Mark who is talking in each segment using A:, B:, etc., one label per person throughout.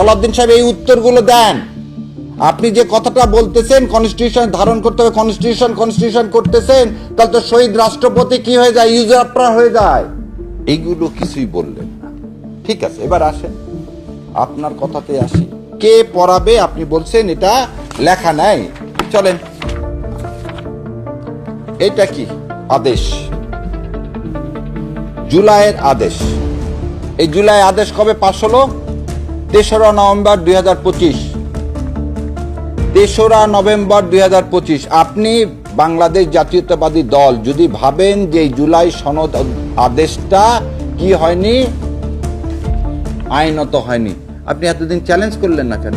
A: সালাউদ্দিন সাহেব এই উত্তরগুলো দেন। আপনি যে কথাটা বলতেছেন কনস্টিটিউশন ধারণ করতে হবে, কনস্টিটিউশন করতেছেন, তাহলে তো শহীদ রাষ্ট্রপতি কি হয়ে যায়, ইউজারপ্রার হয়ে যায়। এইগুলো কিছুই বললেন না। ঠিক আছে, এবার আসেন আপনার কথাতে আসি। কে পড়াবে আপনি বলছেন, এটা লেখা নাই। চলেন, এটা কি আদেশ, জুলাইয়ের আদেশ। এই জুলাই আদেশ কবে পাস হলো? 3রা নভেম্বর 2025। 3রা নভেম্বর 2025। আপনি বাংলাদেশ জাতীয়তাবাদী দল যদি ভাবেন যে এই জুলাই সনদ আদেশটা কি হয়নি, আইনত হয়নি, আপনি এতদিন চ্যালেঞ্জ করলেন না কেন?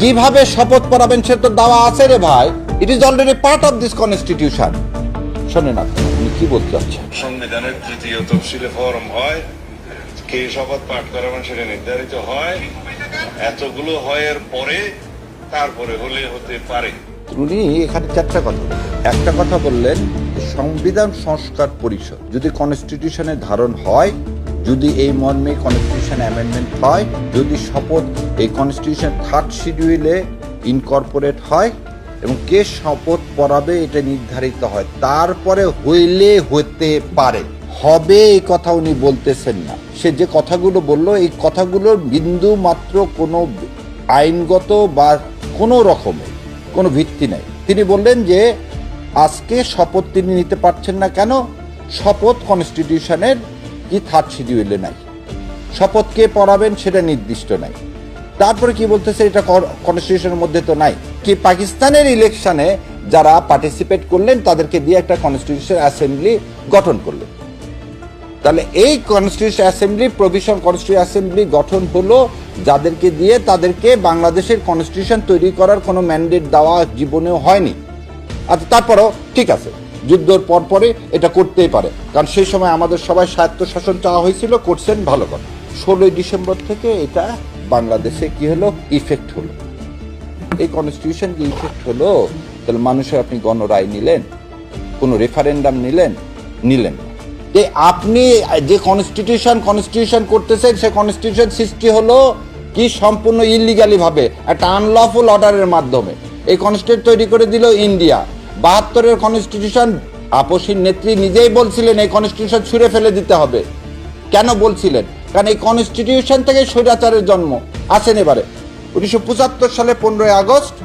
A: কিভাবে শপথ পড়াবেন সে তো দাওয়া আছে রে ভাই। It is already part of this constitution. শোনেন আপনি কি বলতে চাচ্ছেন?
B: সংবিধানের তৃতীয় তফসিলে ফরম হয়, কে শপথ পাঠ করাবেন সেটা নির্ধারিত হয়। এতগুলো হয়ের পরে তারপরে হলে হতে পারে।
A: উনি এখানে চারটা কথা, একটা কথা বললেন সংবিধান সংস্কার পরিষদ যদি কনস্টিটিউশনে ধারণ হয়, যদি এই মর্মে কনস্টিটিউশন অ্যামেন্ডমেন্ট হয়, যদি শপথ এই কনস্টিটিউশন 3rd শিডিউলে ইনকর্পোরেট হয় এবং কে শপথ পড়াবে এটা নির্ধারিত হয়, তারপরে হইলে হতে পারে। হবে এই কথা উনি বলতেছেন না। সে যে কথাগুলো বললো এই কথাগুলোর বিন্দু মাত্র কোনো আইনগত বা কোনো রকমের কোনো ভিত্তি নেই। তিনি বললেন যে আজকে শপথ তিনি নিতে পারছেন না কেন? শপথ কনস্টিটিউশনের কি 3rd শিডিউলে নাই, শপথ কে পড়াবেন সেটা নির্দিষ্ট নাই। তারপরে কি বলতেছে, এটা কনস্টিটিউশনের মধ্যে তো নাই। কি পাকিস্তানের ইলেকশনে যারা পার্টিসিপেট করলেন তাদেরকে দিয়ে একটা কনস্টিটিউশন অ্যাসেম্বলি গঠন করলেন। তাহলে এই constitution assembly, provision constitution assembly গঠন হলো যাদেরকে দিয়ে, তাদেরকে বাংলাদেশের কনস্টিটিউশন তৈরি করার কোনো ম্যান্ডেট দেওয়া জীবনেও হয়নি। আচ্ছা, তারপরেও ঠিক আছে, যুদ্ধের পরে এটা করতেই পারে, কারণ সেই সময় আমাদের সবাই স্বায়ত্তশাসন চাওয়া হয়েছিল, করছেন, ভালো কথা। 16ই ডিসেম্বর থেকে এটা বাংলাদেশে কি হলো, ইফেক্ট হলো। এই কনস্টিটিউশন কি ইফেক্ট হলো, তাহলে মানুষের আপনি গণরায় নিলেন, কোনো রেফারেন্ডাম নিলেন যে আপনি যে কনস্টিটিউশন করতেছেন, সে কনস্টিটিউশন সৃষ্টি হলো কি সম্পূর্ণ ইলিগালি ভাবে, একটা আনলফুল অর্ডারের মাধ্যমে। এই কনস্টিটিউশন তৈরি করে দিল ইন্ডিয়া। 72-এর কনস্টিটিউশন আপসীর নেত্রী নিজেই বলছিলেন এই কনস্টিটিউশন ছুঁড়ে ফেলে দিতে হবে। কেন বলছিলেন? কারণ এই কনস্টিটিউশন থেকে স্বৈরাচারের জন্ম। আসেন এবারে 1975 সালে 15ই আগস্ট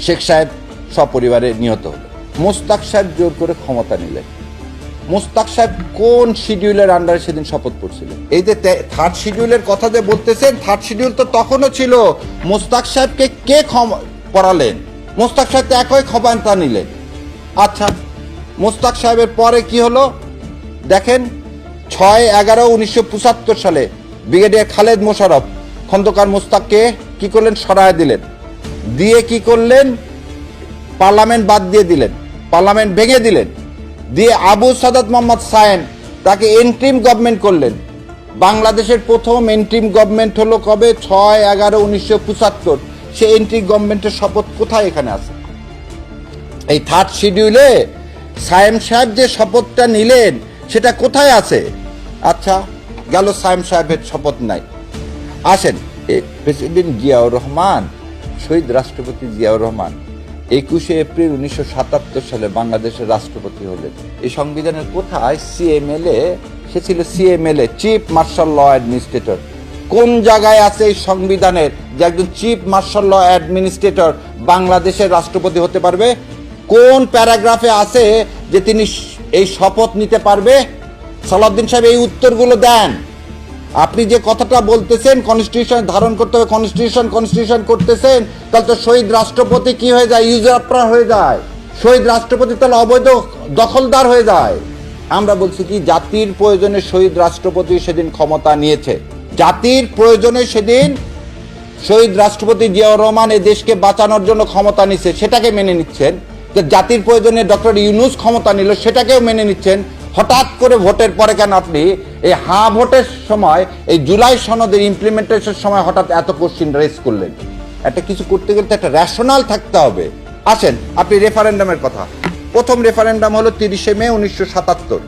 A: শেখ সাহেব সপরিবারে নিহত হলো। মোস্তাক সাহেব জোর করে ক্ষমতা নিলেন। মোস্তাক সাহেব কোন শিডিউলের আন্ডারে সেদিন শপথ করছিলেন? এই যে 3rd শিডিউলের কথা যে বলতেছেন, 3rd শিডিউল তো তখনও ছিল। মোস্তাক সাহেবকে কে পড়ালেন? মোস্তাক সাহেব তো একই ক্ষমতা নিলেন। আচ্ছা, মোস্তাক সাহেবের পরে কি হলো দেখেন, 6/11/1975 সালে ব্রিগেডিয়ার খালেদ মোশাররফ খন্দকার মোস্তাককে কি করলেন, সরায় দিলেন। দিয়ে কি করলেন, পার্লামেন্ট বাদ দিয়ে দিলেন, পার্লামেন্ট ভেঙে দিলেন। দিয়ে আবু সাদাত মোহাম্মদ সায়েম তাকে এন্ট্রিম গভর্নমেন্ট করলেন। বাংলাদেশের প্রথম এন্ট্রিম গভর্নমেন্ট হলো কবে? 6/11/1975। সে এন্ট্রিম গভর্নমেন্টের শপথ কোথায় এখানে আছে? এই 3rd শিডিউলে সায়েম সাহেব যে শপথটা নিলেন সেটা কোথায় আছে? আচ্ছা, গেল সায়েম সাহেবের শপথ নাই। আসেন, প্রেসিডেন্ট জিয়াউর রহমান, শহীদ রাষ্ট্রপতি জিয়াউর রহমান 21শে এপ্রিল 1977 সালে বাংলাদেশের রাষ্ট্রপতি হলেন। এই সংবিধানের কোথায় CMLA? সে ছিল CMLA, chief martial law administrator. কোন জায়গায় আছে এই সংবিধানের যে একজন চিফ মার্শাল ল অ্যাডমিনিস্ট্রেটর বাংলাদেশের রাষ্ট্রপতি হতে পারবে? কোন প্যারাগ্রাফে আছে যে তিনি এই শপথ নিতে পারবে? সালাউদ্দিন সাহেব এই উত্তরগুলো দেন। আপনি যে কথাটা বলতেছেন কনস্টিটিউশন ধারণ করতে হবে, কনস্টিটিউশন করতেছেন, তাহলে তো শহীদ রাষ্ট্রপতি কি হয়ে যায়, ইউজারপ্রার হয়ে যায়। শহীদ রাষ্ট্রপতি তাহলে অবৈধ দখলদার হয়ে যায়। আমরা বলছি কি, জাতির প্রয়োজনে শহীদ রাষ্ট্রপতি সেদিন ক্ষমতা নিয়েছে। জাতির প্রয়োজনে সেদিন শহীদ রাষ্ট্রপতি জিয়াউর রহমান এই দেশকে বাঁচানোর জন্য ক্ষমতা নিচ্ছে, সেটাকে মেনে নিচ্ছেন। জাতির প্রয়োজনে ডক্টর ইউনূস ক্ষমতা নিল, সেটাকেও মেনে নিচ্ছেন। হঠাৎ করে ভোটের পরে কেন আপনি এই ভোটের সময়, এই জুলাই সনদের ইমপ্লিমেন্টেশনের সময় হঠাৎ এত কোশ্চিন রেজ করলেন? একটা কিছু করতে গেলে তো একটা রেশনাল থাকতে হবে। আসেন, আপনি রেফারেন্ডামের কথা, প্রথম রেফারেন্ডাম হলো 30শে মে 1977,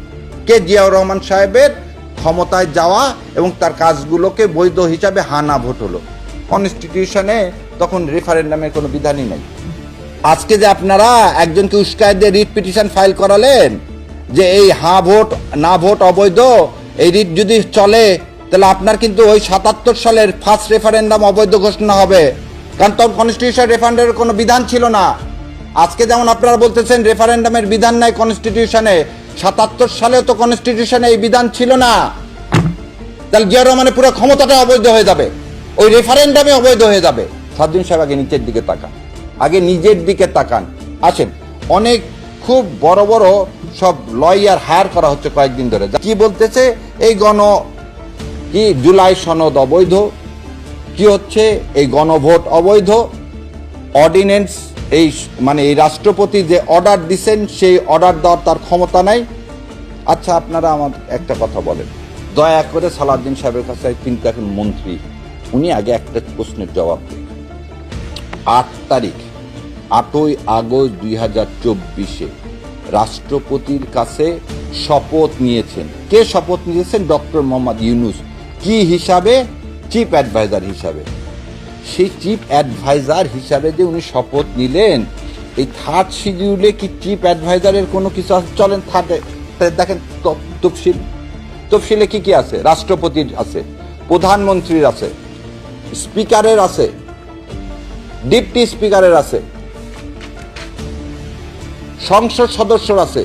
A: কে জিয়াউর রহমান সাহেবের ক্ষমতায় যাওয়া এবং তার কাজগুলোকে বৈধ হিসাবে হানা ভোট হলো। কনস্টিটিউশনে তখন রেফারেন্ডামের কোনো বিধানই নাই। আজকে যে আপনারা একজনকে উস্কায় দিয়ে রিট পিটিশন ফাইল করালেন যে এই হ্যাঁ ভোট না ভোট অবৈধ, এই রিট যদি চলে তাহলে আপনার কিন্তু ওই 77 সালের ফার্স্ট রেফারেন্ডাম অবৈধ ঘোষণা হবে, কারণ তখন কনস্টিটিউশন রেফারেন্ডামের কোনো বিধান ছিল না। আজকে যেমন আপনারা বলতেছেন রেফারেন্ডামের বিধান নাই কনস্টিটিউশনে, 77 সালেও তো কনস্টিটিউশনে এই বিধান ছিল না। তাহলে জিয়া রহমানের পুরো ক্ষমতাটা অবৈধ হয়ে যাবে, ওই রেফারেন্ডামে অবৈধ হয়ে যাবে। সাদ্দিন সাহেব আগে নিচের দিকে তাকান, আগে নিজের দিকে তাকান। আসেন, অনেক খুব বড় বড় সব লয়ার হায়ার করা হচ্ছে কয়েকদিন ধরে, কি বলতেছে এই কি জুলাই সনদ অবৈধ, কি হচ্ছে এই গণভোট অবৈধ, অর্ডিন্যান্স এই মানে এই রাষ্ট্রপতি যে অর্ডার দিচ্ছেন সেই অর্ডার দেওয়ার তার ক্ষমতা নাই। আচ্ছা আপনারা আমার একটা কথা বলেন, দয়া করে সালাউদ্দিন সাহেবের কাছে কিন্তু এখন মন্ত্রী, উনি আগে একটা প্রশ্নের জবাব দেন। 8 আগস্ট 2024 রাষ্ট্রপতির কাছে শপথ নিয়েছেন, কে শপথ নিয়েছেন? ডক্টর মোহাম্মদ ইউনূস। কি হিসাবে? চিফ অ্যাডভাইজার হিসাবে। সেই চিফ অ্যাডভাইজার হিসাবে যে উনি শপথ নিলেন, এই থার্ড শিডিউলে কি চিফ অ্যাডভাইজারের কোনো কিছু আছে? চলেন থার্ডে দেখেন তফসিলে কি কি আছে? রাষ্ট্রপতির আছে, প্রধানমন্ত্রীর আছে, স্পিকারের আছে, ডিপটি স্পিকারের আছে, সংসদ সদস্যর আছে,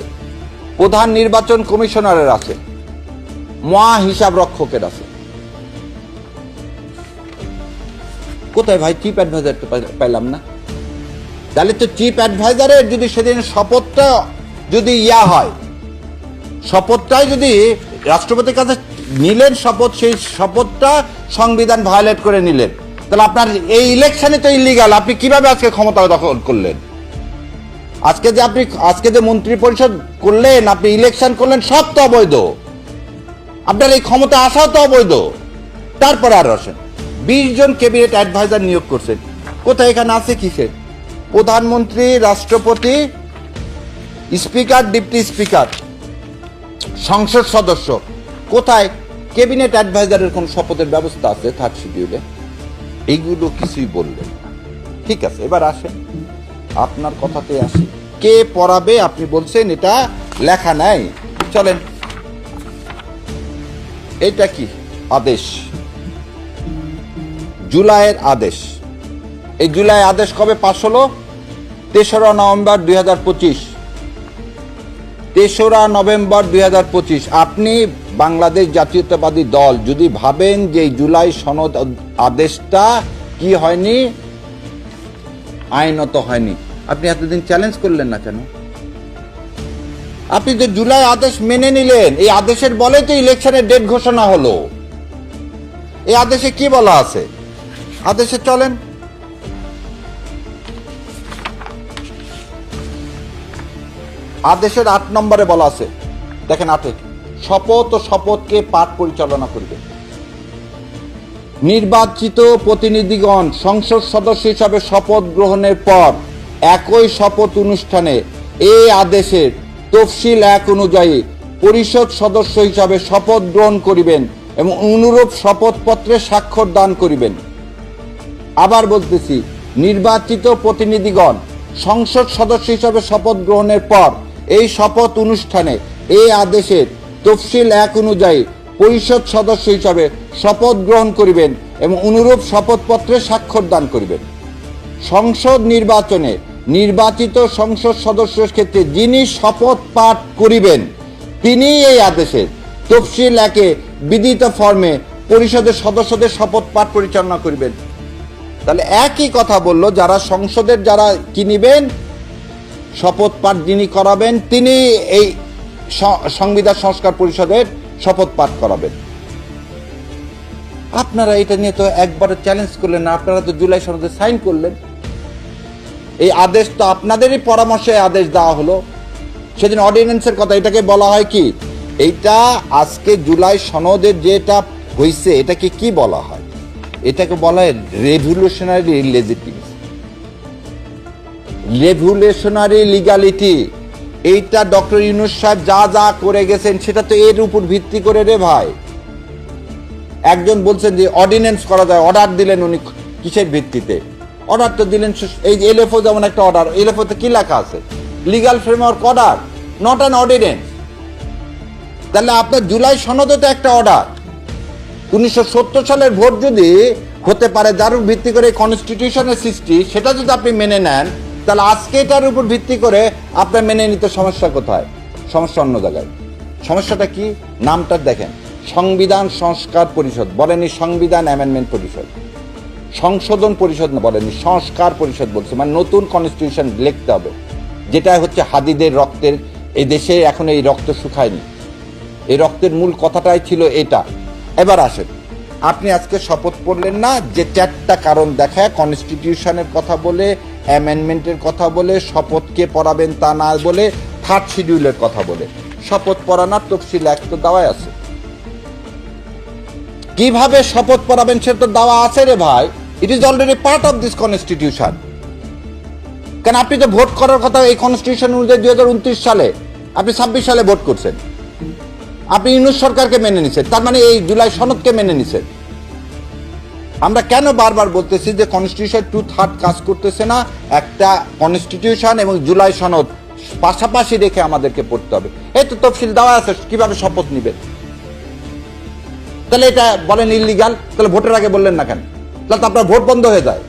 A: প্রধান নির্বাচন কমিশনারের আছে, মহা হিসাব রক্ষকের আছে। কোথায় ভাই চিফ অ্যাডভাইজার? পাইলাম না। তাহলে তো চিফ অ্যাডভাইজারের যদি সেদিন শপথটা যদি হয়, শপথটাই যদি রাষ্ট্রপতির কাছে নিলেন শপথ, সেই শপথটা সংবিধান ভায়োলেট করে নিলেন, তাহলে আপনার এই ইলেকশনে তো ইলিগাল। আপনি কিভাবে আজকে ক্ষমতা দখল করলেন? আজকে যে মন্ত্রী পরিষদ করলেন, আপনি ইলেকশন করলেন, সব তো অবৈধ। আপনার এই ক্ষমতা আসাও তো অবৈধ। তারপরে আর আসেন 20 জন ক্যাবিনেট অ্যাডভাইজার নিয়োগ করছেন, কোথায়? এখানে আছে কিসে? প্রধানমন্ত্রী, রাষ্ট্রপতি, স্পিকার, ডিপটি স্পিকার, সংসদ সদস্য। কোথায় ক্যাবিনেট অ্যাডভাইজারের কোন শপথের ব্যবস্থা আছে থার্ড শিডিউলে? এইগুলো কিছুই বললেন। ঠিক আছে, এবার আসেন আপনার কথাতে আসি। কে পড়াবে? আপনি বলছেন এটা লেখা নাই। চলেন, এটা কি আদেশ? জুলাইয়ের আদেশ। এই জুলাই আদেশ কবে পাশ হলো? 3রা নভেম্বর 2025। 3রা নভেম্বর 2025। আপনি বাংলাদেশ জাতীয়তাবাদী দল যদি ভাবেন যে জুলাই সনদ আদেশটা কি হয়নি, আইনত হয়নি, আপনি এতদিন চ্যালেঞ্জ করলেন না কেন? আপনি যে জুলাই আদেশ মেনে নিলেন, এই আদেশের বলে তো ইলেকশনের ডেট ঘোষণা হলো। এই আদেশে কি বলা আছে? আদেশে চলেন, আদেশের 8 নম্বরে বলা আছে, দেখেন 8-এ, শপথ ও শপথকে পাঠ পরিচালনা করবে নির্বাচিত প্রতিনিধিগণ সংসদ সদস্য হিসাবে শপথ গ্রহণের পর একই শপথ অনুষ্ঠানে এই আদেশের তফসিল 1 অনুযায়ী পরিষদ সদস্য হিসাবে শপথ গ্রহণ করিবেন এবং অনুরূপ শপথপত্রে স্বাক্ষর দান করিবেন। আবার বলতেছি, নির্বাচিত প্রতিনিধিগণ সংসদ সদস্য হিসাবে শপথ গ্রহণের পর এই শপথ অনুষ্ঠানে এই আদেশের তফসিল 1 অনুযায়ী পরিষদ সদস্য হিসাবে শপথ গ্রহণ করিবেন এবং অনুরূপ শপথপত্রে স্বাক্ষর দান করিবেন। সংসদ নির্বাচনে নির্বাচিত সংসদ সদস্যের ক্ষেত্রে যিনি শপথ পাঠ করিবেন তিনি এই আদেশের তফসিল 1-এ বিধিত ফর্মে পরিষদের সদস্যদের শপথ পাঠ পরিচালনা করিবেন। তাহলে একই কথা বলল, যারা সংসদের যারা কি নিবেন, শপথ পাঠ যিনি করাবেন তিনি এই সংবিধান সংস্কার পরিষদের শপথ পাঠ করাবেন। আপনারা এটা নিয়ে তো একবার চ্যালেঞ্জ করলেন না, আপনারা তো জুলাই সনদে সাইন করলেন। এই আদেশ তো আপনাদেরই পরামর্শে আদেশ দেওয়া হলো। সেদিন অর্ডিন্যান্সের কথা, এটাকে বলা হয় কি? এইটা আজকে জুলাই সনদের যেটা হয়েছে এটাকে কি বলা হয়? এটাকে বলা হয় রেভলিউশনারি লেজিটিমেসি, রেভলিউশনারি লিগ্যালিটি। এইটা ডক্টর ইউনূস সাহেব যা যা করে গেছেন সেটা তো এর উপর ভিত্তি করে রে ভাই। একজন বলছেন যে অর্ডিন্যান্স করা যায়, অর্ডার দিলেন উনি কিসের ভিত্তিতে? অর্ডার তো দিলেন, এই যে এলএফও যেমন একটা অর্ডার, এলএফওতে কি লেখা আছে? Legal framework order, not an ordinance. তাহলে আপনার জুলাই সনদে তো একটা অর্ডার। 1970 সালের ভোট যদি হতে পারে যার উপর ভিত্তি করে কনস্টিটিউশনের সৃষ্টি, সেটা যদি আপনি মেনে নেন, তাহলে আজকে এটার উপর ভিত্তি করে আপনার মেনে নিতে সমস্যা কোথায়? সমস্যা অন্য জায়গায়। সমস্যাটা কি? নামটা দেখেন, সংবিধান সংস্কার পরিষদ, বলেনি সংবিধান অ্যামেন্ডমেন্ট পরিষদ। সংশোধন পরিষদ না, বলেনি সংস্কার পরিষদ বলছে, মানে নতুন কনস্টিটিউশন লিখতে হবে, যেটা হচ্ছে হাদিদের রক্তের। এই দেশে এখন এই রক্ত শুকায়নি, এই রক্তের মূল কথাটাই ছিল এটা। এবার আসেন, আপনি আজকে শপথ পড়লেন না, যে 4টা কারণ দেখায় কনস্টিটিউশনের কথা বলে, অ্যামেন্ডমেন্টের কথা বলে, শপথকে পড়াবেন তা না বলে, 3rd শিডিউলের কথা বলে, শপথ পড়ানোর তফসিল এক তো দেওয়াই আছে। কিভাবে শপথ পড়াবেন সেটা তো দেওয়া আছে রে ভাই। It is already part of this constitution. কেন আপনি তো ভোট করার কথা এই কনস্টিটিউশন অনুযায়ী 2029 সালে, আপনি 26 সালে ভোট করছেন, আপনি ইউনূস সরকারকে মেনে নিছেন, তার মানে এই জুলাই সনদকে মেনে নিছেন। আমরা কেন বারবার বলতেছি যে কনস্টিটিউশন 2/3 কাজ করতেছে না? একটা কনস্টিটিউশন এবং জুলাই সনদ পাশাপাশি রেখে আমাদেরকে পড়তে হবে। এই তো তফসিল দেওয়া আছে কিভাবে শপথ নিবেন। তাহলে এটা বলেন ইল্লিগাল, তাহলে ভোটের আগে বললেন না কেন? তাহলে তো আপনার ভোট বন্ধ হয়ে যায়।